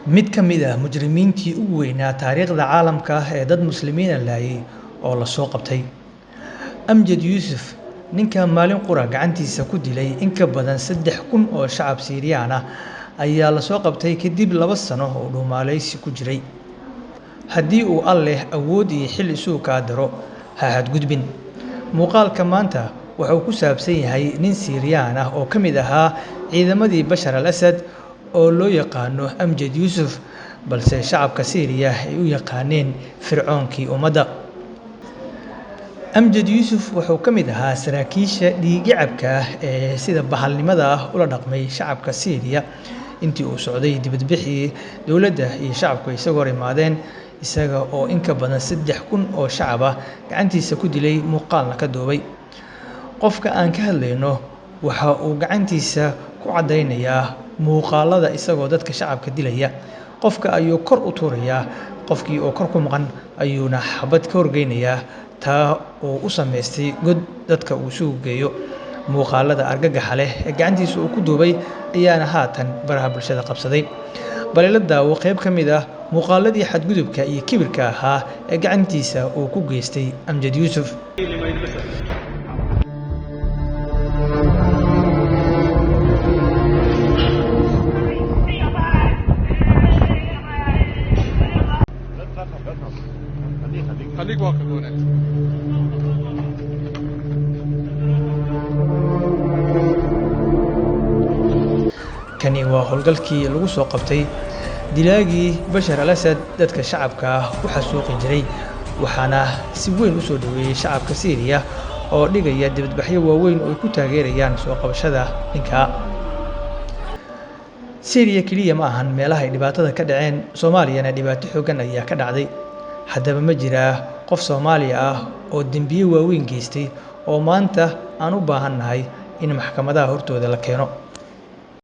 mid ka mid ah mujrimiintii ugu weynaa taariikhda caalamka ee dad muslimiin ah laayay oo la soo qabtay. Amjad Yuusuf, ninka maalin qura gacantiisa ku dilay in ka badan 3,000 oo shacab Siiriyaan ah, ayaa la soo qabtay kadib 2 sano oo dhuumaaleysi ku jiray. Haddii uu Alleh awood iyo xil isugu kaa daro, ha xadgudbin. Muuqaalka maanta waxa uu ku saabsan yahay nin Siiriyaan ah oo ka mid ahaa ciidamadii Bashar al-Assad oo loo yaqaano Amjad Yuusuf, balse shacabka Siiriya ay u yaqaaneen Fircoonkii ummadda. Amjad Yuusuf wuxuu ka mid ahaa saraakiisha dhiig-yacabka ah ee sida bahalnimada ah ula dhaqmay shacabka Siiriya intii uu socday dibadbixii dowladda iyo shacabku isaga hor yimaadeen, isaga oo in ka badan 3,000 oo shacab ah gacantiisa ku dilay, muuqaalna ka duubay. Qofka aan ka hadlayno waxa uu gacantiisa ku caddaynayaa muuqaalada isagoo dadka shacabka dilaya. Qofka ayuu kor u tuurayaa, qofkii oo kor ku maqan ayuuna xabad ka horgeynayaa, taa oo u samaystay god dadka uu isugu geeyo. Muuqaalada argagaxa leh ee gacantiisa uu ku duubay ayaana haatan baraha bulshada qabsaday. Bal ila daawo qayb ka mid ah muuqaaladii xadgudubka iyo kibirka ahaa ee gacantiisa uu ku geystay Amjad Yuusuf. خليك واقف هناك. Kani waa howlgalkii lagu soo qabtay dilaagii Bashar al-Assad dadka shacabka ah u xasuuqi jiray, waxaana si weyn u soo dhaweeyay shacabka Siiriya oo dhigaya dibadbaxyo waaweyn oo ay ku taageerayaan soo qabashada ninka. Siiriya kaliya ma ahan meelaha ay dhibaatada ka dhaceen, Soomaaliyana dhibaato xooggan ayaa ka dhacday. Haddaba ma jiraa qof Soomaali ah oo dambiyo waaweyn geystay oo maanta aan u baahannahay in maxkamadaha hortooda la keeno?